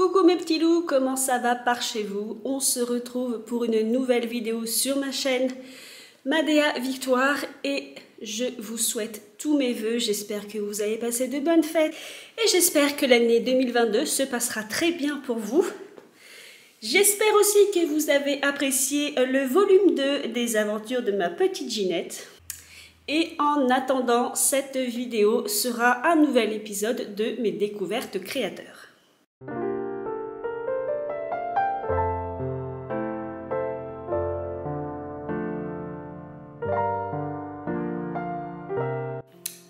Coucou mes petits loups, comment ça va par chez vous? On se retrouve pour une nouvelle vidéo sur ma chaîne Madea Victoire et je vous souhaite tous mes vœux. J'espère que vous avez passé de bonnes fêtes et j'espère que l'année 2022 se passera très bien pour vous. J'espère aussi que vous avez apprécié le volume 2 des aventures de ma petite Ginette. Et en attendant, cette vidéo sera un nouvel épisode de mes découvertes créateurs.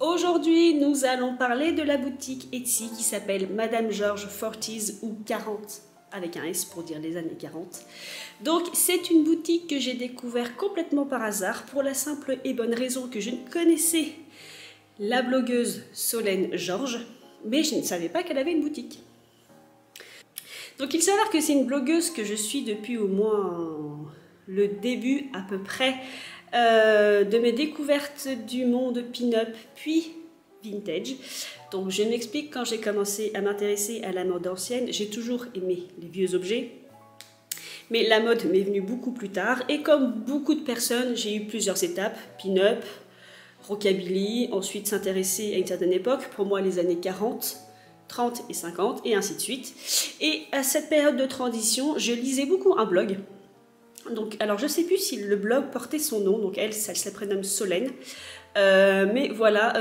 Aujourd'hui, nous allons parler de la boutique Etsy qui s'appelle Madame George 40s ou 40 avec un S pour dire les années 40. Donc c'est une boutique que j'ai découvert complètement par hasard pour la simple et bonne raison que je ne connaissais la blogueuse Solène Georges, mais je ne savais pas qu'elle avait une boutique. Donc il s'avère que c'est une blogueuse que je suis depuis au moins le début à peu près de mes découvertes du monde pin-up puis vintage. Donc je m'explique, quand j'ai commencé à m'intéresser à la mode ancienne, j'ai toujours aimé les vieux objets. Mais la mode m'est venue beaucoup plus tard et comme beaucoup de personnes, j'ai eu plusieurs étapes, pin-up, rockabilly, ensuite s'intéresser à une certaine époque, pour moi les années 40, 30 et 50 et ainsi de suite. Et à cette période de transition, je lisais beaucoup un blog. Donc, alors je ne sais plus si le blog portait son nom, donc elle se prénomme Solène. Mais voilà,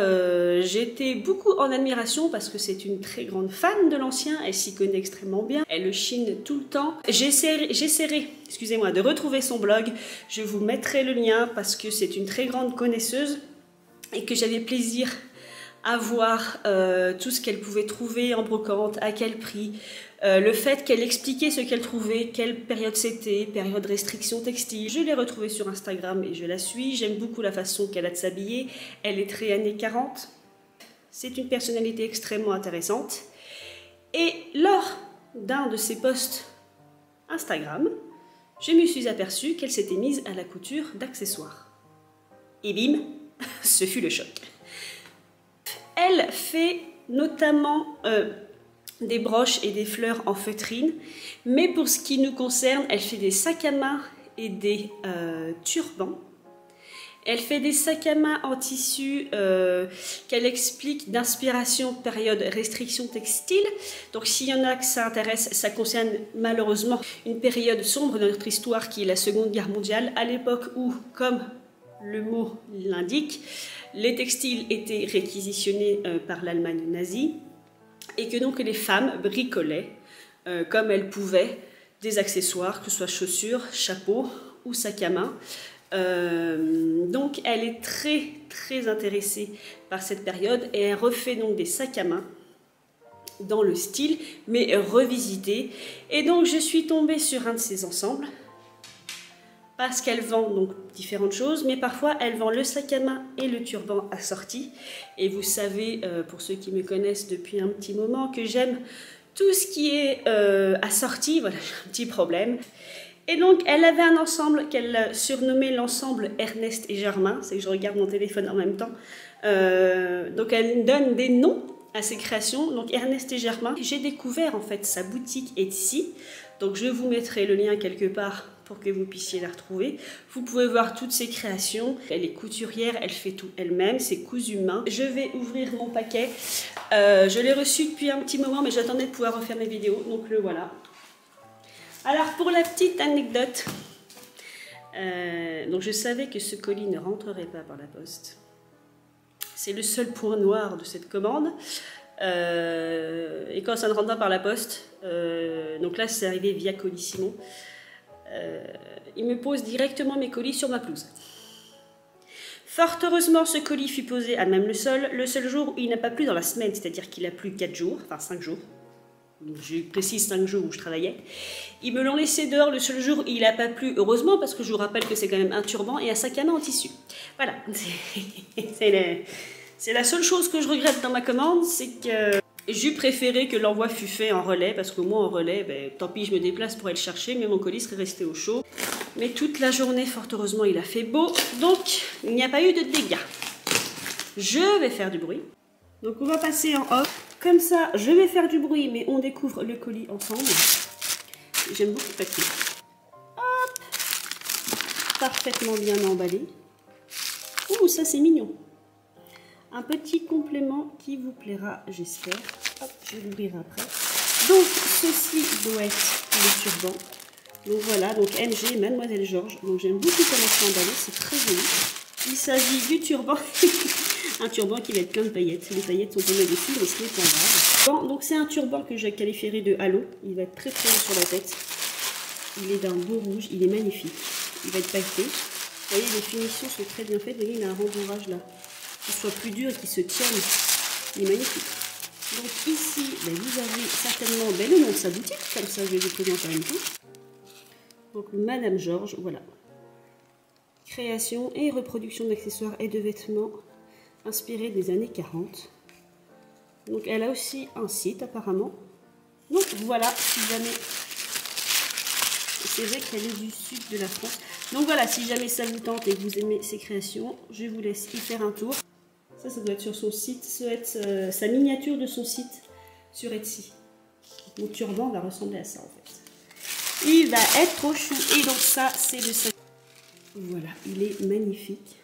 j'étais beaucoup en admiration parce que c'est une très grande fan de l'ancien, elle s'y connaît extrêmement bien, elle le chine tout le temps. J'essaierai, excusez-moi, de retrouver son blog, je vous mettrai le lien parce que c'est une très grande connaisseuse et que j'avais plaisir à voir tout ce qu'elle pouvait trouver en brocante, à quel prix, le fait qu'elle expliquait ce qu'elle trouvait, quelle période c'était, période restriction textile. Je l'ai retrouvée sur Instagram et je la suis, j'aime beaucoup la façon qu'elle a de s'habiller, elle est très années 40, c'est une personnalité extrêmement intéressante. Et lors d'un de ses posts Instagram, je me suis aperçue qu'elle s'était mise à la couture d'accessoires. Et bim, ce fut le choc. Elle fait notamment des broches et des fleurs en feutrine, mais pour ce qui nous concerne, elle fait des sacs à main et des turbans. Elle fait des sacs à main en tissu qu'elle explique d'inspiration période restriction textile. Donc s'il y en a que ça intéresse, ça concerne malheureusement une période sombre de notre histoire qui est la Seconde Guerre mondiale, à l'époque où, comme le mot l'indique, les textiles étaient réquisitionnés par l'Allemagne nazie et que donc les femmes bricolaient comme elles pouvaient des accessoires, que ce soit chaussures, chapeaux ou sacs à main. Donc elle est très intéressée par cette période et elle refait donc des sacs à main dans le style mais revisité. Et donc je suis tombée sur un de ces ensembles parce qu'elle vend donc différentes choses, mais parfois elle vend le sac à main et le turban assorti. Et vous savez, pour ceux qui me connaissent depuis un petit moment, que j'aime tout ce qui est assorti. Voilà, j'ai un petit problème. Et donc elle avait un ensemble qu'elle surnommait l'ensemble Ernest et Germain. C'est que je regarde mon téléphone en même temps. Donc elle donne des noms à ses créations. Donc Ernest et Germain. J'ai découvert en fait sa boutique Etsy. Donc je vous mettrai le lien quelque part pour que vous puissiez la retrouver. Vous pouvez voir toutes ses créations. Elle est couturière, elle fait tout elle-même, c'est cousu main. Je vais ouvrir mon paquet. Je l'ai reçu depuis un petit moment, mais j'attendais de pouvoir refaire mes vidéos, donc le voilà. Alors pour la petite anecdote, donc je savais que ce colis ne rentrerait pas par la poste. C'est le seul point noir de cette commande. Et quand ça ne rentre pas par la poste, donc là c'est arrivé via Colissimo, il me pose directement mes colis sur ma pelouse. Fort heureusement, ce colis fut posé à même le seul jour où il n'a pas plu dans la semaine, c'est-à-dire qu'il a plu 4 jours, enfin 5 jours. Je précise 5 jours où je travaillais. Ils me l'ont laissé dehors le seul jour où il n'a pas plu, heureusement, parce que je vous rappelle que c'est quand même un turban et un sac à main en tissu. Voilà, c'est la seule chose que je regrette dans ma commande, c'est que j'ai préféré que l'envoi fût fait en relais, parce qu'au moins en relais, ben, tant pis, je me déplace pour aller le chercher, mais mon colis serait resté au chaud. Mais toute la journée, fort heureusement, il a fait beau, donc il n'y a pas eu de dégâts. Je vais faire du bruit. Donc on va passer en off. Comme ça, je vais faire du bruit, mais on découvre le colis ensemble. J'aime beaucoup le papier. Hop, parfaitement bien emballé. Ouh, ça c'est mignon. Un petit complément qui vous plaira, j'espère. Hop, je vais l'ouvrir après. Donc, ceci doit être le turban. Donc voilà, donc MG, Mademoiselle Georges. Donc j'aime beaucoup comment c'est emballé, c'est très joli. Il s'agit du turban. Un turban qui va être plein de paillettes. Les paillettes sont tombées dessus, mais ce n'est pas grave. Bon, donc c'est un turban que je qualifierais de halo. Il va être très très haut sur la tête. Il est d'un beau rouge, il est magnifique. Il va être pailleté. Vous voyez, les finitions sont très bien faites. Vous voyez, il a un rembourrage là. Qu'il soit plus dur et qu'il se tienne. Il est magnifique. Donc ici, ben, vous avez certainement ben, le nom de sa boutique. Comme ça, je vais vous présenter en même temps. Donc Madame Georges, voilà. Création et reproduction d'accessoires et de vêtements inspirés des années 40. Donc elle a aussi un site apparemment. Donc voilà, si jamais... C'est vrai qu'elle est du sud de la France. Donc voilà, si jamais ça vous tente et que vous aimez ses créations, je vous laisse y faire un tour. Ça doit être sur son site, ça doit être sa miniature de son site sur Etsy. Mon turban va ressembler à ça en fait. Il va être trop chou. Et donc ça, c'est le sac. Voilà, il est magnifique.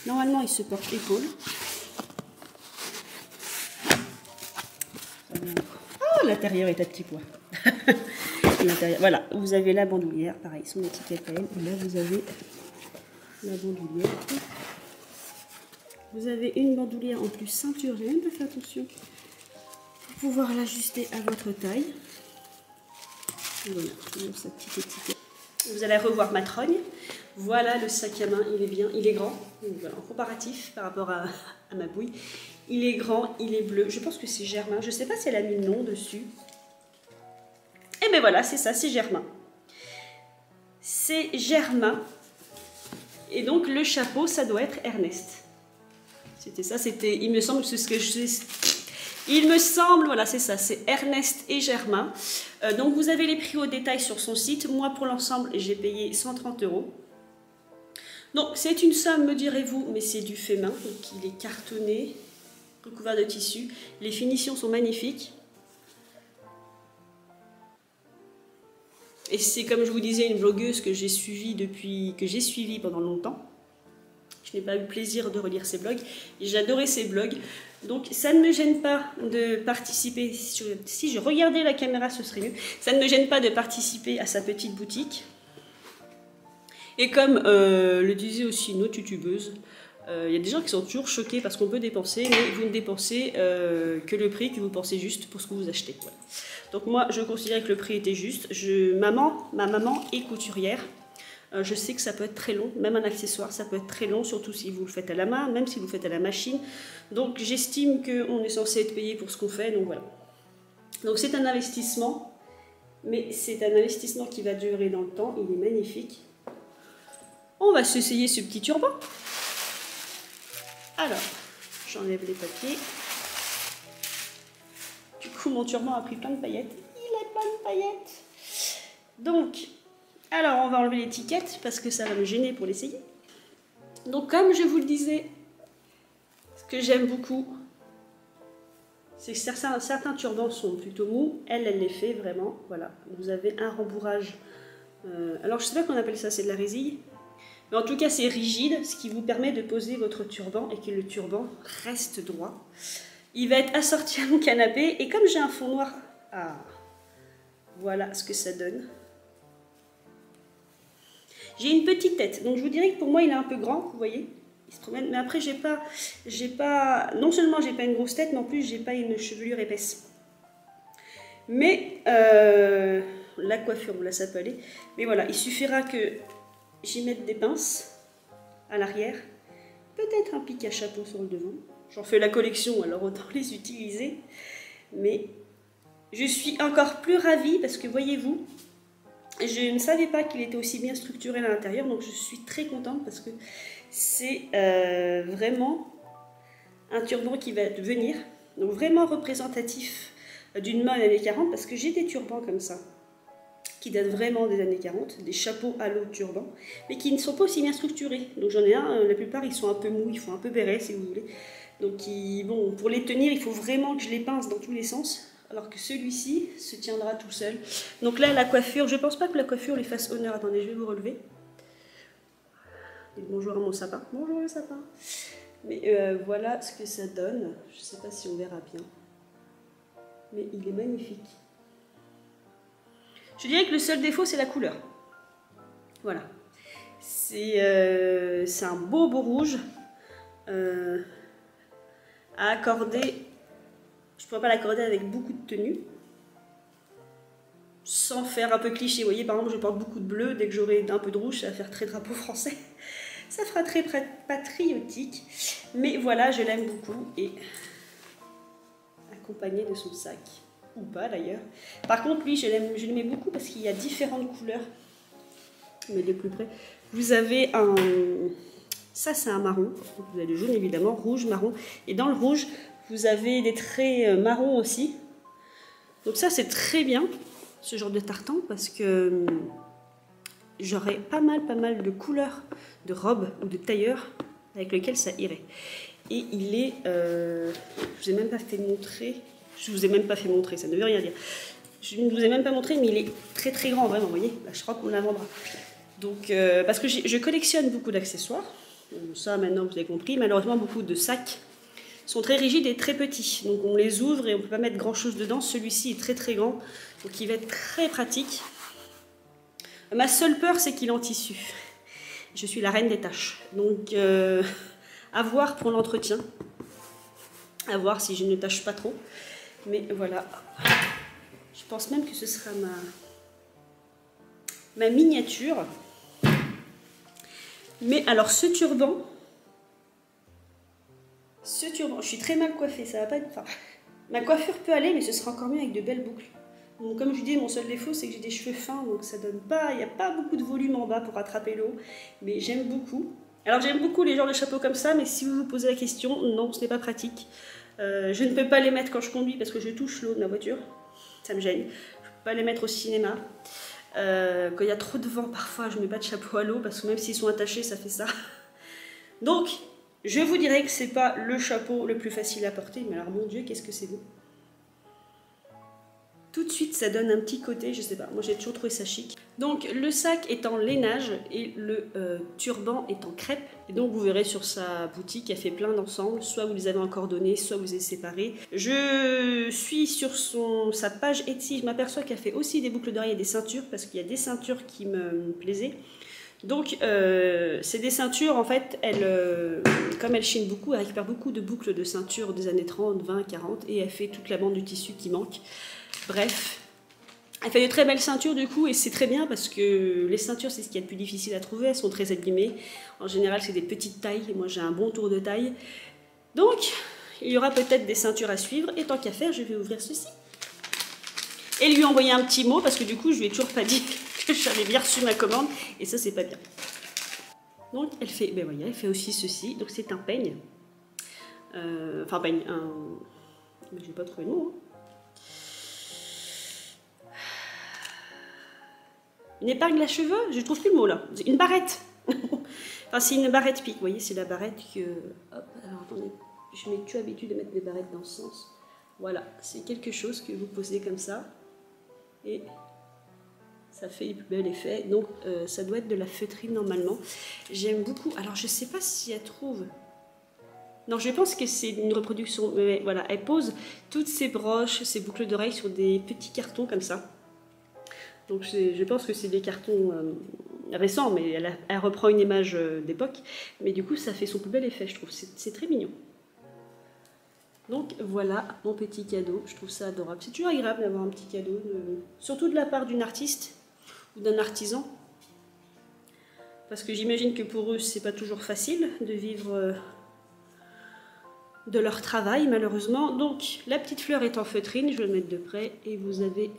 Normalement, il se porte épaule. Oh, l'intérieur est à petits pois. Voilà, vous avez la bandoulière, pareil, son étiquette à elle. Et là, vous avez la bandoulière. Vous avez une bandoulière en plus ceinture, j'ai même pas fait attention, pour pouvoir l'ajuster à votre taille. Voilà, sa petite étiquette. Vous allez revoir ma trogne. Voilà le sac à main, il est bien, il est grand. Donc, voilà, en comparatif par rapport à ma bouille. Il est grand, il est bleu. Je pense que c'est Germain. Je ne sais pas si elle a mis le nom dessus. Et bien voilà, c'est ça, c'est Germain. C'est Germain. Et donc le chapeau, ça doit être Ernest. C'était ça, c'était, il me semble que c'est ce que je sais. Il me semble, voilà, c'est ça, c'est Ernest et Germain. Donc vous avez les prix au détail sur son site. Moi, pour l'ensemble, j'ai payé 130 €. Donc c'est une somme, me direz-vous, mais c'est du fait main. Donc il est cartonné, recouvert de tissu. Les finitions sont magnifiques. Et c'est comme je vous disais, une blogueuse que j'ai suivie pendant longtemps. Je n'ai pas eu le plaisir de relire ses blogs. J'adorais ses blogs. Donc ça ne me gêne pas de participer. Si je regardais la caméra, ce serait mieux. Ça ne me gêne pas de participer à sa petite boutique. Et comme le disait aussi une autre youtubeuse, il y a des gens qui sont toujours choqués parce qu'on peut dépenser, mais vous ne dépensez que le prix que vous pensez juste pour ce que vous achetez. Voilà. Donc moi, je considère que le prix était juste. Ma maman est couturière. Je sais que ça peut être très long, même un accessoire, ça peut être très long, surtout si vous le faites à la main, même si vous le faites à la machine. Donc j'estime qu'on est censé être payé pour ce qu'on fait, donc voilà. Donc c'est un investissement, mais c'est un investissement qui va durer dans le temps, il est magnifique. On va s'essayer ce petit turban. Alors, j'enlève les papiers. Du coup, mon turban a pris plein de paillettes. Il a plein de paillettes. Donc, alors on va enlever l'étiquette parce que ça va me gêner pour l'essayer. Donc, comme je vous le disais, ce que j'aime beaucoup, c'est que certains turbans sont plutôt mous. Elle les fait vraiment. Voilà, vous avez un rembourrage. Alors, je ne sais pas qu'on appelle ça, c'est de la résille. Mais en tout cas, c'est rigide, ce qui vous permet de poser votre turban et que le turban reste droit. Il va être assorti à mon canapé. Et comme j'ai un fond noir, voilà ce que ça donne. J'ai une petite tête, donc je vous dirais que pour moi, il est un peu grand, vous voyez. Il se promène, mais après, non seulement j'ai pas une grosse tête, mais en plus, j'ai pas une chevelure épaisse. Mais la coiffure, là, ça peut aller. Mais voilà, il suffira que j'y mette des pinces à l'arrière, peut-être un pic à chapeau sur le devant. J'en fais la collection, alors autant les utiliser. Mais je suis encore plus ravie parce que voyez-vous, je ne savais pas qu'il était aussi bien structuré à l'intérieur, donc je suis très contente parce que c'est vraiment un turban qui va devenir donc vraiment représentatif d'une mode années 40 parce que j'ai des turbans comme ça qui datent vraiment des années 40, des chapeaux à l'eau turban, mais qui ne sont pas aussi bien structurés. Donc j'en ai un, la plupart ils sont un peu mous, ils font un peu béret si vous voulez. Donc bon, pour les tenir, il faut vraiment que je les pince dans tous les sens. Alors que celui-ci se tiendra tout seul. Donc là, la coiffure, je ne pense pas que la coiffure lui fasse honneur. Attendez, je vais vous relever. Et bonjour à mon sapin. Bonjour le sapin. Mais voilà ce que ça donne. Je ne sais pas si on verra bien. Mais il est magnifique. Je dirais que le seul défaut, c'est la couleur. Voilà. C'est un beau rouge à accorder. Je ne pourrais pas l'accorder avec beaucoup de tenues. Sans faire un peu cliché. Vous voyez, par exemple, je porte beaucoup de bleu. Dès que j'aurai un peu de rouge, ça va faire très drapeau français. Ça fera très patriotique. Mais voilà, je l'aime beaucoup. Et accompagné de son sac. Ou pas d'ailleurs. Par contre, lui, je l'aimais beaucoup parce qu'il y a différentes couleurs. Mais de plus près. Vous avez un... Ça, c'est un marron. Vous avez le jaune, évidemment. Rouge, marron. Et dans le rouge, vous avez des traits marrons aussi. Donc ça, c'est très bien, ce genre de tartan, parce que j'aurais pas mal de couleurs de robes ou de tailleurs avec lesquelles ça irait. Et il est... je vous ai même pas fait montrer. Je vous ai même pas fait montrer, ça ne veut rien dire. Je ne vous ai même pas montré, mais il est très grand, vraiment, vous voyez. Là, je crois qu'on l'avant-bras. Donc, parce que je collectionne beaucoup d'accessoires. Ça, maintenant, vous avez compris. Malheureusement, beaucoup de sacs sont très rigides et très petits. Donc, on les ouvre et on ne peut pas mettre grand-chose dedans. Celui-ci est très grand, donc il va être très pratique. Ma seule peur, c'est qu'il est en tissu. Je suis la reine des tâches. Donc, à voir pour l'entretien. À voir si je ne tâche pas trop. Mais voilà. Je pense même que ce sera ma miniature. Mais alors, ce turban, je suis très mal coiffée, ça va pas être... Enfin, ma coiffure peut aller, mais ce sera encore mieux avec de belles boucles. Donc, comme je dis, mon seul défaut, c'est que j'ai des cheveux fins, donc ça donne pas... Il n'y a pas beaucoup de volume en bas pour rattraper le haut, mais j'aime beaucoup. Alors, j'aime beaucoup les genres de chapeaux comme ça, mais si vous vous posez la question, non, ce n'est pas pratique. Je ne peux pas les mettre quand je conduis parce que je touche l'eau de ma voiture. Ça me gêne. Je ne peux pas les mettre au cinéma. Quand il y a trop de vent, parfois, je ne mets pas de chapeau à l'eau parce que même s'ils sont attachés, ça fait ça. Donc, je vous dirais que c'est pas le chapeau le plus facile à porter, mais alors, mon Dieu, qu'est-ce que c'est beau. Tout de suite, ça donne un petit côté, je sais pas, moi j'ai toujours trouvé ça chic. Donc, le sac est en lainage et le turban est en crêpe. Et donc, vous verrez sur sa boutique, elle fait plein d'ensembles. Soit vous les avez en coordonnées, soit vous les séparés. Je suis sur sa page Etsy, je m'aperçois qu'elle fait aussi des boucles d'oreilles et des ceintures, parce qu'il y a des ceintures qui me plaisaient. Donc, c'est des ceintures, en fait, comme elle chine beaucoup, elle récupère beaucoup de boucles de ceintures des années 30, 20, 40, et elle fait toute la bande du tissu qui manque. Bref, elle fait de très belles ceintures du coup, et c'est très bien parce que les ceintures, c'est ce qu'il y a de plus difficile à trouver, elles sont très abîmées. En général, c'est des petites tailles, et moi j'ai un bon tour de taille. Donc, il y aura peut-être des ceintures à suivre, et tant qu'à faire, je vais ouvrir ceci. Et lui envoyer un petit mot, parce que du coup, je lui ai toujours pas dit que j'avais bien reçu ma commande, et ça, c'est pas bien. Donc, elle fait, ben voyez, elle fait aussi ceci, donc c'est un peigne. Enfin, peigne, mais j'ai pas trouvé le mot, hein. Une épingle à cheveux, je trouve plus le mot là. Une barrette. Enfin, c'est une barrette pique, vous voyez, c'est la barrette que... Hop, alors attendez, je n'ai plus l'habitude de mettre des barrettes dans ce sens. Voilà, c'est quelque chose que vous posez comme ça. Et ça fait le plus bel effet. Donc, ça doit être de la feutrine normalement. J'aime beaucoup. Alors, je ne sais pas si elle trouve... Non, je pense que c'est une reproduction. Mais voilà, elle pose toutes ses broches, ses boucles d'oreilles sur des petits cartons comme ça. Donc je pense que c'est des cartons récents, mais elle reprend une image d'époque. Mais du coup, ça fait son plus bel effet, je trouve. C'est très mignon. Donc voilà mon petit cadeau. Je trouve ça adorable. C'est toujours agréable d'avoir un petit cadeau, surtout de la part d'une artiste ou d'un artisan. Parce que j'imagine que pour eux, c'est pas toujours facile de vivre de leur travail, malheureusement. Donc la petite fleur est en feutrine, je vais le mettre de près. Et vous avez...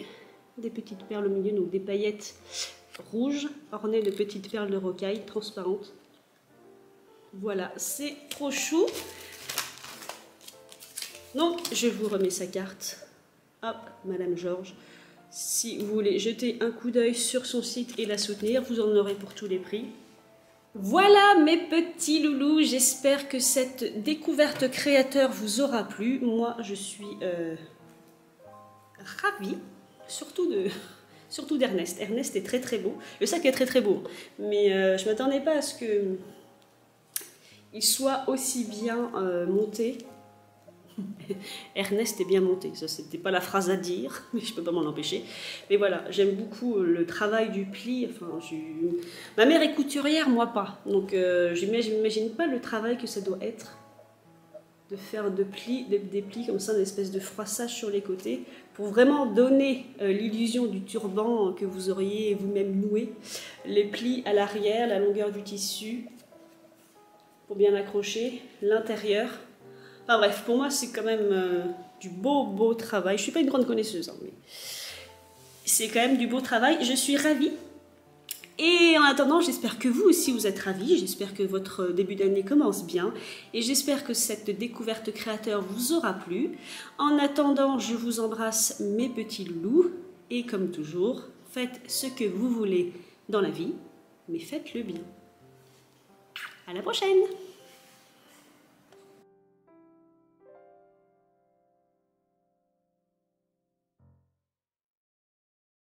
des petites perles au milieu, donc des paillettes rouges ornées de petites perles de rocaille transparentes. Voilà, c'est trop chou. Donc, je vous remets sa carte. Hop, Madame Georges. Si vous voulez jeter un coup d'œil sur son site et la soutenir, vous en aurez pour tous les prix. Voilà mes petits loulous, j'espère que cette découverte créateur vous aura plu. Moi, je suis ravie, surtout d'Ernest. Ernest est très très beau. Le sac est très très beau, mais je ne m'attendais pas à ce que il soit aussi bien monté. Ernest est bien monté, ça c'était pas la phrase à dire, mais je peux pas m'en empêcher. Mais voilà, j'aime beaucoup le travail du pli. Enfin, ma mère est couturière, moi pas. Donc je n'imagine pas le travail que ça doit être de faire des plis comme ça, une espèce de froissage sur les côtés, pour vraiment donner l'illusion du turban que vous auriez vous-même noué. Les plis à l'arrière, la longueur du tissu, pour bien accrocher, l'intérieur. Enfin bref, pour moi c'est quand même du beau travail. Je ne suis pas une grande connaisseuse, hein, mais c'est quand même du beau travail. Je suis ravie. Et en attendant, j'espère que vous aussi vous êtes ravis. J'espère que votre début d'année commence bien. Et j'espère que cette découverte créateur vous aura plu. En attendant, je vous embrasse mes petits loulous. Et comme toujours, faites ce que vous voulez dans la vie, mais faites-le bien. À la prochaine!